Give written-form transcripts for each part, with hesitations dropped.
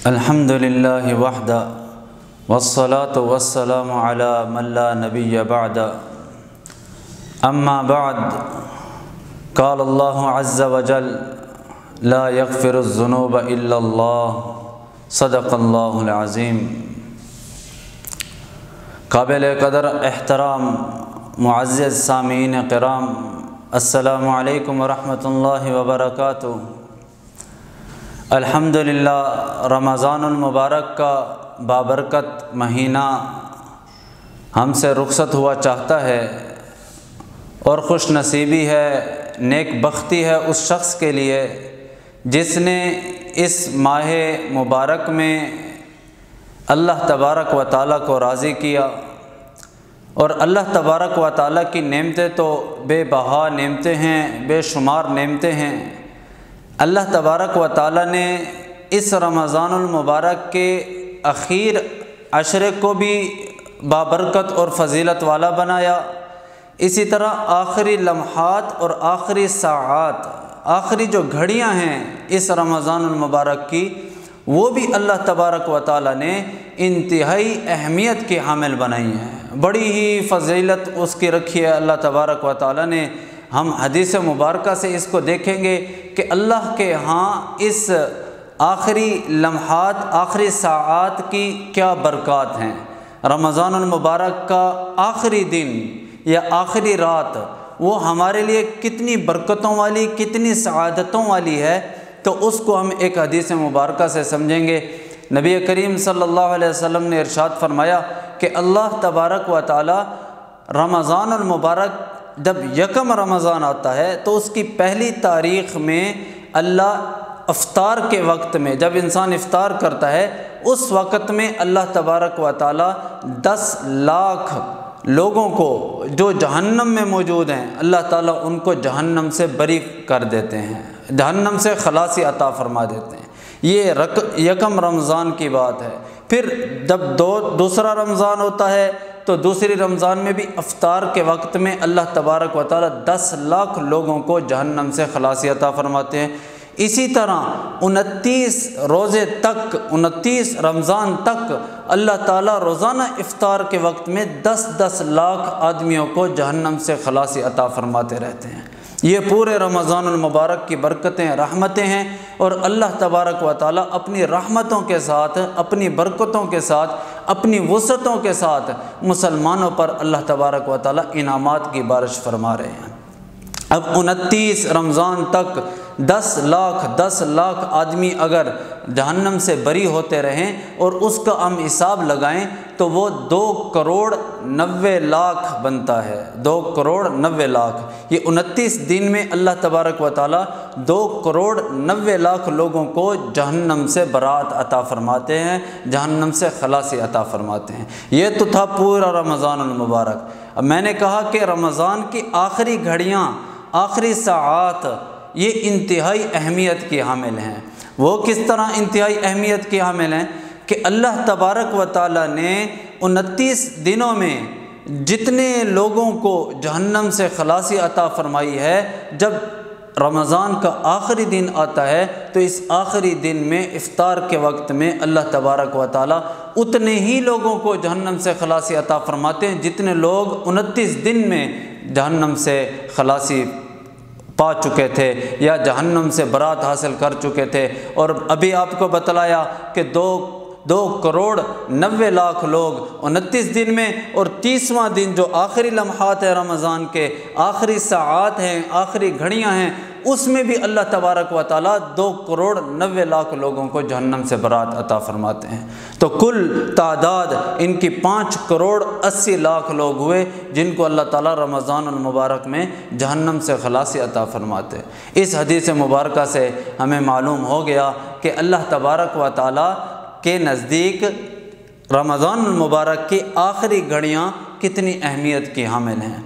الحمد للہ وحدہ والصلاة والسلام علی من لا نبی بعد اما بعد قال اللہ عز وجل لا یغفر الذنوب الا اللہ صدق اللہ العظیم۔ قابل قدر احترام معزز سامعین کرام، السلام علیکم ورحمۃ اللہ وبرکاتہ۔ الحمدللہ رمضان المبارک کا بابرکت مہینہ ہم سے رخصت ہوا چاہتا ہے، اور خوش نصیبی ہے، نیک بختی ہے اس شخص کے لیے جس نے اس ماہ مبارک میں اللہ تبارک و تعالیٰ کو راضی کیا۔ اور اللہ تبارک و تعالیٰ کی نعمتیں تو بے بہا نعمتیں ہیں، بے شمار نعمتیں ہیں۔ اللہ تبارک و تعالیٰ نے اس رمضان المبارک کے اخیر عشرے کو بھی بابرکت اور فضیلت والا بنایا، اسی طرح آخری لمحات اور آخری ساعات، آخری جو گھڑیاں ہیں اس رمضان المبارک کی، وہ بھی اللہ تبارک و تعالیٰ نے انتہائی اہمیت کی حامل بنائی ہیں، بڑی ہی فضیلت اس کی رکھی ہے اللہ تبارک و تعالیٰ نے۔ ہم حدیث مبارکہ سے اس کو دیکھیں گے کہ اللہ کے ہاں اس آخری لمحات، آخری ساعات کی کیا برکات ہیں۔ رمضان المبارک کا آخری دن یا آخری رات وہ ہمارے لیے کتنی برکتوں والی، کتنی سعادتوں والی ہے، تو اس کو ہم ایک حدیث مبارکہ سے سمجھیں گے۔ نبی کریم صلی اللہ علیہ وسلم نے ارشاد فرمایا کہ اللہ تبارک و تعالی رمضان المبارک جب یکم رمضان آتا ہے تو اس کی پہلی تاریخ میں اللہ افطار کے وقت میں، جب انسان افطار کرتا ہے اس وقت میں اللہ تبارک و تعالی 10 لاکھ لوگوں کو جو جہنم میں موجود ہیں، اللہ تعالیٰ ان کو جہنم سے بری کر دیتے ہیں، جہنم سے خلاصی عطا فرما دیتے ہیں۔ یہ یکم رمضان کی بات ہے۔ پھر جب دوسرا رمضان ہوتا ہے تو دوسری رمضان میں بھی افطار کے وقت میں اللہ تبارک و تعالیٰ 10 لاکھ لوگوں کو جہنم سے خلاصی عطا فرماتے ہیں۔ اسی طرح 29 روزے تک، 29 رمضان تک اللہ تعالیٰ روزانہ افطار کے وقت میں 10 لاکھ آدمیوں کو جہنم سے خلاصی عطا فرماتے رہتے ہیں۔ یہ پورے رمضان المبارک کی برکتیں، رحمتیں ہیں، اور اللہ تبارک و تعالیٰ اپنی رحمتوں کے ساتھ، اپنی برکتوں کے ساتھ، اپنی وسعتوں کے ساتھ مسلمانوں پر اللہ تبارک و تعالیٰ انعامات کی بارش فرما رہے ہیں۔ اب 29 رمضان تک 10 لاکھ آدمی اگر جہنم سے بری ہوتے رہیں اور اس کا ہم حساب لگائیں تو وہ 2,90,00,000 بنتا ہے۔ 2,90,00,000۔ یہ 29 دن میں اللہ تبارک و تعالیٰ 2,90,00,000 لوگوں کو جہنم سے برات عطا فرماتے ہیں، جہنم سے خلاصی عطا فرماتے ہیں۔ یہ تو تھا پورا رمضان المبارک۔ اب میں نے کہا کہ رمضان کی آخری گھڑیاں، آخری ساعات یہ انتہائی اہمیت کی حامل ہیں۔ وہ کس طرح انتہائی اہمیت کی حامل ہیں کہ اللہ تبارک و تعالیٰ نے 29 دنوں میں جتنے لوگوں کو جہنم سے خلاصی عطا فرمائی ہے، جب رمضان کا آخری دن آتا ہے تو اس آخری دن میں افطار کے وقت میں اللہ تبارک و تعالیٰ اتنے ہی لوگوں کو جہنم سے خلاصی عطا فرماتے ہیں جتنے لوگ 29 دن میں جہنم سے خلاصی پا چکے تھے یا جہنم سے برات حاصل کر چکے تھے۔ اور ابھی آپ کو بتلایا کہ 2,90,00,000 لوگ 29 دن میں، اور 30واں دن جو آخری لمحات ہیں رمضان کے، آخری ساعات ہیں، آخری گھڑیاں ہیں، اس میں بھی اللہ تبارک و تعالیٰ 2,90,00,000 لوگوں کو جہنم سے برات عطا فرماتے ہیں۔ تو کل تعداد ان کی 5,80,00,000 لوگ ہوئے جن کو اللہ تعالیٰ رمضان المبارک میں جہنم سے خلاصی عطا فرماتے۔ اس حدیث مبارکہ سے ہمیں معلوم ہو گیا کہ اللہ تبارک و تعالیٰ کے نزدیک رمضان المبارک کی آخری گھڑیاں کتنی اہمیت کی حامل ہیں۔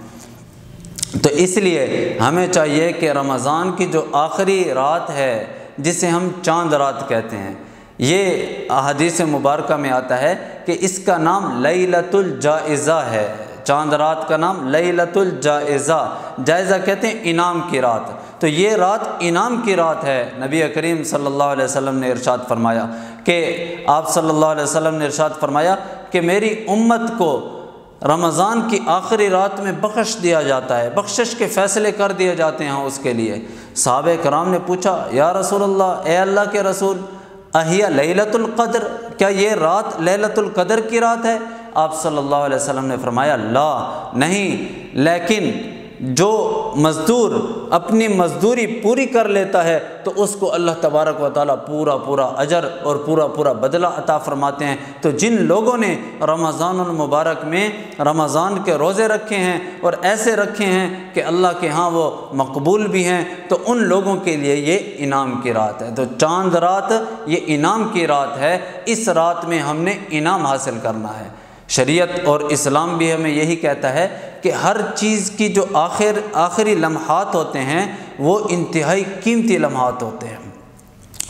تو اس لیے ہمیں چاہیے کہ رمضان کی جو آخری رات ہے جسے ہم چاند رات کہتے ہیں، یہ احادیث مبارکہ میں آتا ہے کہ اس کا نام لیلۃ الجائزہ ہے۔ چاند رات کا نام لیلۃ الجائزہ، جائزہ کہتے ہیں انعام کی رات۔ تو یہ رات انعام کی رات ہے۔ نبی کریم صلی اللہ علیہ وسلم نے ارشاد فرمایا کہ آپ صلی اللہ علیہ وسلم نے ارشاد فرمایا کہ میری امت کو رمضان کی آخری رات میں بخش دیا جاتا ہے، بخشش کے فیصلے کر دیے جاتے ہیں اس کے لیے۔ صحابہ کرام نے پوچھا یا رسول اللہ، اے اللہ کے رسول، اہیا لیلۃ القدر، کیا یہ رات لیلۃ القدر کی رات ہے؟ آپ صلی اللہ علیہ وسلم نے فرمایا لا، نہیں، لیکن جو مزدور اپنی مزدوری پوری کر لیتا ہے تو اس کو اللہ تبارک و تعالیٰ پورا اجر اور پورا بدلہ عطا فرماتے ہیں۔ تو جن لوگوں نے رمضان المبارک میں رمضان کے روزے رکھے ہیں اور ایسے رکھے ہیں کہ اللہ کے ہاں وہ مقبول بھی ہیں، تو ان لوگوں کے لیے یہ انعام کی رات ہے۔ تو چاند رات یہ انعام کی رات ہے، اس رات میں ہم نے انعام حاصل کرنا ہے۔ شریعت اور اسلام بھی ہمیں یہی کہتا ہے کہ ہر چیز کی جو آخری لمحات ہوتے ہیں وہ انتہائی قیمتی لمحات ہوتے ہیں۔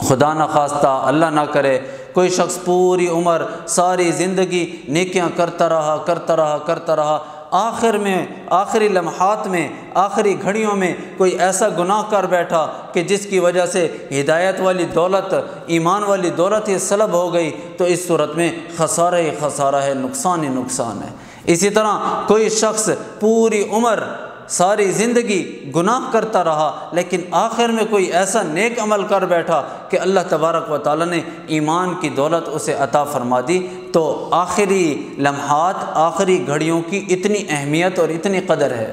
خدا نخواستہ، اللہ نہ کرے، کوئی شخص پوری عمر ساری زندگی نیکیاں کرتا رہا، آخری لمحات میں، آخری گھڑیوں میں کوئی ایسا گناہ کر بیٹھا کہ جس کی وجہ سے ہدایت والی دولت، ایمان والی دولت ہی سلب ہو گئی، تو اس صورت میں خسارہ ہی خسارہ ہے، نقصان ہی نقصان ہے۔ اسی طرح کوئی شخص پوری عمر ساری زندگی گناہ کرتا رہا لیکن آخر میں کوئی ایسا نیک عمل کر بیٹھا کہ اللہ تبارک و تعالیٰ نے ایمان کی دولت اسے عطا فرما دی، تو آخری لمحات، آخری گھڑیوں کی اتنی اہمیت اور اتنی قدر ہے۔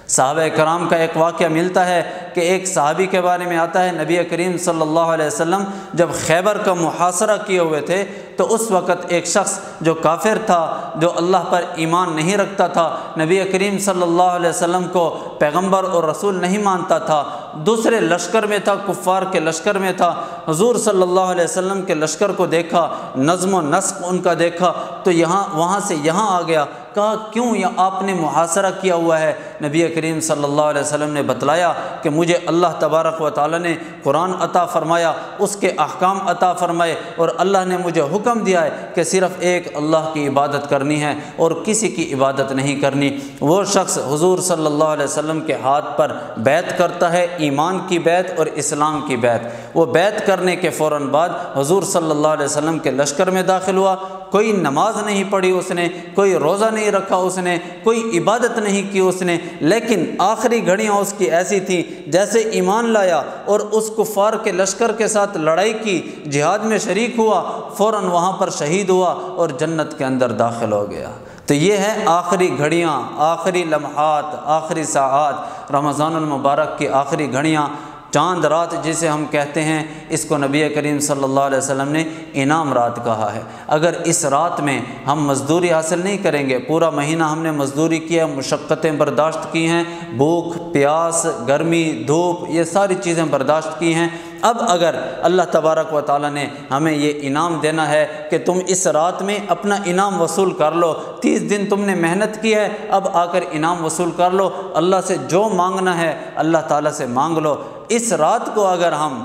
صحابہ کرام کا ایک واقعہ ملتا ہے کہ ایک صحابی کے بارے میں آتا ہے، نبی کریم صلی اللہ علیہ وسلم جب خیبر کا محاصرہ کیے ہوئے تھے تو اس وقت ایک شخص جو کافر تھا، جو اللہ پر ایمان نہیں رکھتا تھا، نبی کریم صلی اللہ علیہ وسلم کو پیغمبر اور رسول نہیں مانتا تھا، دوسرے لشکر میں تھا، کفار کے لشکر میں تھا، حضور صلی اللہ علیہ وسلم کے لشکر کو دیکھا، نظم و نسق ان کا دیکھا تو وہاں سے یہاں آ گیا۔ کہا کیوں آپ نے محاصرہ کیا ہوا ہے؟ نبی کریم صلی اللہ علیہ وسلم نے بتلایا کہ مجھے اللہ تبارک و تعالیٰ نے قرآن عطا فرمایا، اس کے احکام عطا فرمائے، اور اللہ نے مجھے حکم دیا ہے کہ صرف ایک اللہ کی عبادت کرنی ہے اور کسی کی عبادت نہیں کرنی۔ وہ شخص حضور صلی اللہ علیہ وسلم کے ہاتھ پر بیعت کرتا ہے، ایمان کی بیعت اور اسلام کی بیعت۔ وہ بیعت کرنے کے فوراً بعد حضور صلی اللہ علیہ وسلم کے لشکر میں داخل ہوا۔ کوئی نماز نہیں پڑھی اس نے، کوئی روزہ نہیں رکھا اس نے، کوئی عبادت نہیں کی اس نے، لیکن آخری گھڑیاں اس کی ایسی تھیں جیسے ایمان لایا اور اس کفار کے لشکر کے ساتھ لڑائی کی، جہاد میں شریک ہوا، فوراً وہاں پر شہید ہوا اور جنت کے اندر داخل ہو گیا۔ تو یہ ہے آخری گھڑیاں، آخری لمحات، آخری ساعات، رمضان المبارک کی آخری گھڑیاں، چاند رات جسے ہم کہتے ہیں، اس کو نبی کریم صلی اللہ علیہ وسلم نے انعام رات کہا ہے۔ اگر اس رات میں ہم مزدوری حاصل نہیں کریں گے، پورا مہینہ ہم نے مزدوری کیا، مشقتیں برداشت کی ہیں، بھوک پیاس، گرمی دھوپ، یہ ساری چیزیں برداشت کی ہیں، اب اگر اللہ تبارک و تعالیٰ نے ہمیں یہ انعام دینا ہے کہ تم اس رات میں اپنا انعام وصول کر لو، 30 دن تم نے محنت کی ہے، اب آ کر انعام وصول کر لو، اللہ سے جو مانگنا ہے اللہ تعالیٰ سے مانگ لو۔ اس رات کو اگر ہم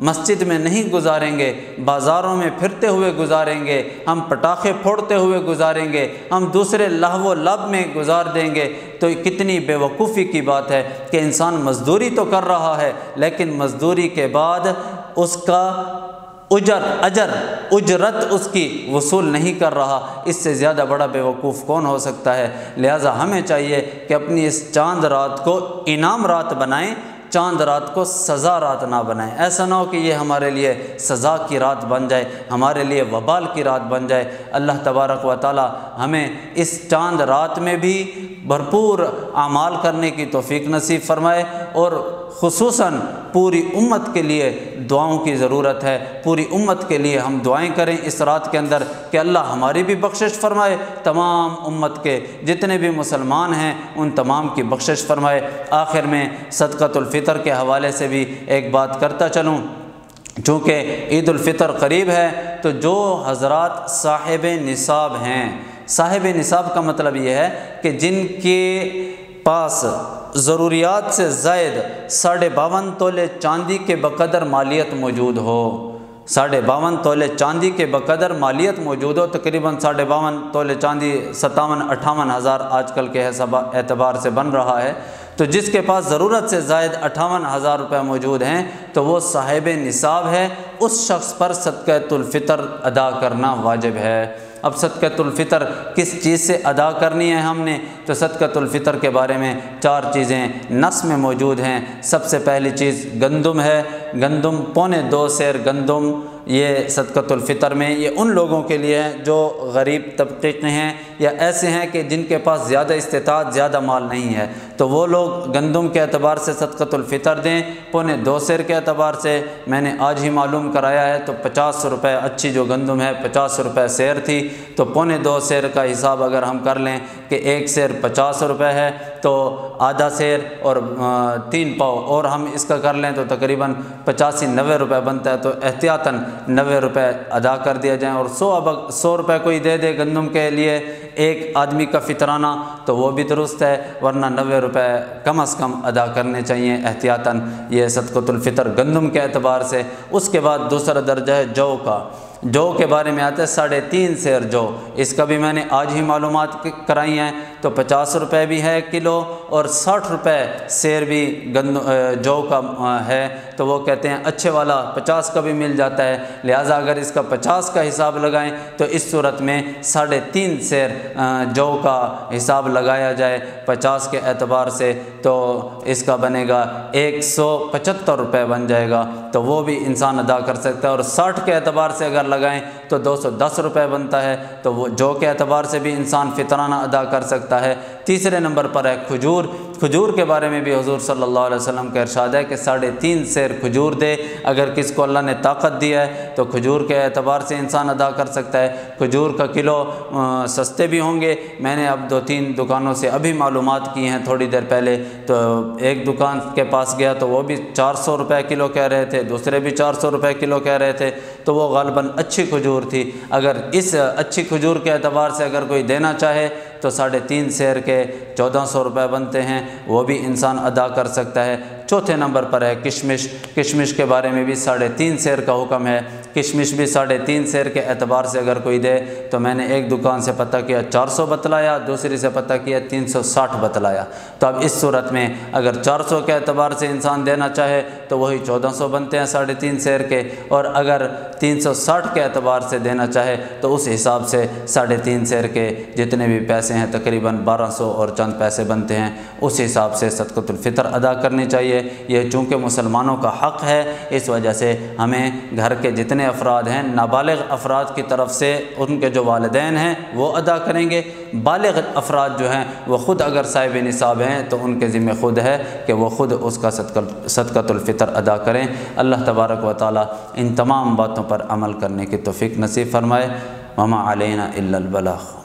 مسجد میں نہیں گزاریں گے، بازاروں میں پھرتے ہوئے گزاریں گے، ہم پٹاخے پھوڑتے ہوئے گزاریں گے، ہم دوسرے لہو و لعب میں گزار دیں گے، تو کتنی بے وقوفی کی بات ہے کہ انسان مزدوری تو کر رہا ہے لیکن مزدوری کے بعد اس کا اجرت اس کی وصول نہیں کر رہا۔ اس سے زیادہ بڑا بے وقوف کون ہو سکتا ہے؟ لہٰذا ہمیں چاہیے کہ اپنی اس چاند رات کو انعام رات بنائیں، چاند رات کو سزا رات نہ بنائیں۔ ایسا نہ ہو کہ یہ ہمارے لیے سزا کی رات بن جائے، ہمارے لیے وبال کی رات بن جائے۔ اللہ تبارک و تعالی ہمیں اس چاند رات میں بھی بھرپور اعمال کرنے کی توفیق نصیب فرمائے، اور خصوصاً پوری امت کے لیے دعاؤں کی ضرورت ہے۔ پوری امت کے لیے ہم دعائیں کریں اس رات کے اندر کہ اللہ ہماری بھی بخشش فرمائے، تمام امت کے جتنے بھی مسلمان ہیں ان تمام کی بخشش فرمائے۔ آخر میں صدقۃ الفطر کے حوالے سے بھی ایک بات کرتا چلوں، چونکہ عید الفطر قریب ہے، تو جو حضرات صاحب نصاب ہیں، صاحب نصاب کا مطلب یہ ہے کہ جن کے پاس ضروریات سے زائد 52.5 تولے چاندی کے بقدر مالیت موجود ہو، 52.5 تولے چاندی کے بقدر مالیت موجود ہو، تقریباً 52.5 تولے چاندی 57-58 ہزار آج کل کے اعتبار سے بن رہا ہے، تو جس کے پاس ضرورت سے زائد 58,000 روپے موجود ہیں تو وہ صاحب نصاب ہے، اس شخص پر صدقۃ الفطر ادا کرنا واجب ہے۔ اب صدقۃ الفطر کس چیز سے ادا کرنی ہے ہم نے؟ تو صدقۃ الفطر کے بارے میں 4 چیزیں نص میں موجود ہیں۔ سب سے پہلی چیز گندم ہے، گندم 2.25 سیر گندم، یہ صدقۃ الفطر میں یہ ان لوگوں کے لیے ہیں جو غریب طبقے کے ہیں یا ایسے ہیں کہ جن کے پاس زیادہ استطاعت، زیادہ مال نہیں ہے، تو وہ لوگ گندم کے اعتبار سے صدقۃ الفطر دیں۔ 2.25 سیر کے اعتبار سے میں نے آج ہی معلوم کرایا ہے تو 50 روپے اچھی جو گندم ہے 50 روپے سیر تھی، تو 2.25 سیر کا حساب اگر ہم کر لیں کہ 1 سیر 50 روپے ہے تو آدھا سیر اور 3 پاؤ اور ہم اس کا کر لیں تو تقریباً 85-90 روپے بنتا ہے، تو احتیاطاً 90 روپے ادا کر دیا جائیں، اور 100 روپے کوئی دے دے گندم کے لیے ایک آدمی کا فطرانہ تو وہ بھی درست ہے، ورنہ 90 روپے کم از کم ادا کرنے چاہیے احتیاطاً۔ یہ صدقۃ الفطر گندم کے اعتبار سے۔ اس کے بعد دوسرا درجہ ہے جو کا۔ جو کے بارے میں آتا ہے 3.5 سیر جو، اس کا بھی میں نے آج ہی معلومات کرائی ہیں، تو 50 روپے بھی ہے کلو اور 60 روپے سیر بھی جو کا ہے، تو وہ کہتے ہیں اچھے والا 50 کا بھی مل جاتا ہے، لہٰذا اگر اس کا 50 کا حساب لگائیں تو اس صورت میں 3.5 سیر جو کا حساب لگایا جائے 50 کے اعتبار سے تو اس کا بنے گا 175 روپے بن جائے گا، تو وہ بھی انسان ادا کر سکتا ہے، اور 60 کے اعتبار سے اگر لگائیں تو 210 روپے بنتا ہے، تو وہ جو کے اعتبار سے بھی انسان فطرانہ ادا کر سکتا ہے۔ تیسرے نمبر پر ہے کھجور۔ کھجور کے بارے میں بھی حضور صلی اللہ علیہ وسلم کا ارشاد ہے کہ 3.5 سیر کھجور دے، اگر کس کو اللہ نے طاقت دیا ہے تو کھجور کے اعتبار سے انسان ادا کر سکتا ہے۔ کھجور کا کلو سستے بھی ہوں گے، میں نے اب 2-3 دکانوں سے ابھی معلومات کی ہیں تھوڑی دیر پہلے، تو ایک دکان کے پاس گیا تو وہ بھی 400 روپے کلو کہہ رہے تھے، دوسرے بھی 400 روپے کلو کہہ رہے تھے، تو وہ غالباً اچھی کھجور تھی۔ اگر اس اچھی کھجور کے اعتبار سے اگر کوئی دینا چاہے تو 3.5 سیر کے 1400 روپے بنتے ہیں، وہ بھی انسان ادا کر سکتا ہے۔ چوتھے نمبر پر ہے کشمش۔ کشمش کے بارے میں بھی 3.5 سیر کا حکم ہے، کشمش بھی 3.5 سیر کے اعتبار سے اگر کوئی دے، تو میں نے ایک دکان سے پتہ کیا 400 بتلایا، دوسری سے پتہ کیا 360 بتلایا، تو اب اس صورت میں اگر 400 کے اعتبار سے انسان دینا چاہے تو وہی 1400 بنتے ہیں 3.5 سیر کے، اور اگر 360 کے اعتبار سے دینا چاہے تو اس حساب سے 3.5 سیر کے جتنے بھی پیسے ہیں تقریباً 1200 اور چند پیسے بنتے ہیں، اس حساب سے صدقۃ الفطر ادا کرنی چاہیے۔ یہ چونکہ مسلمانوں کا حق ہے، اس وجہ سے ہمیں گھر کے جتنے افراد ہیں، نابالغ افراد کی طرف سے ان کے جو والدین ہیں وہ ادا کریں گے، بالغ افراد جو ہیں وہ خود اگر صاحب نصاب ہیں تو ان کے ذمہ خود ہے کہ وہ خود اس کا صدقۃ الفطر ادا کریں۔ اللہ تبارک و تعالی ان تمام باتوں پر عمل کرنے کی توفیق نصیب فرمائے۔ وما علینا الا البلاغ۔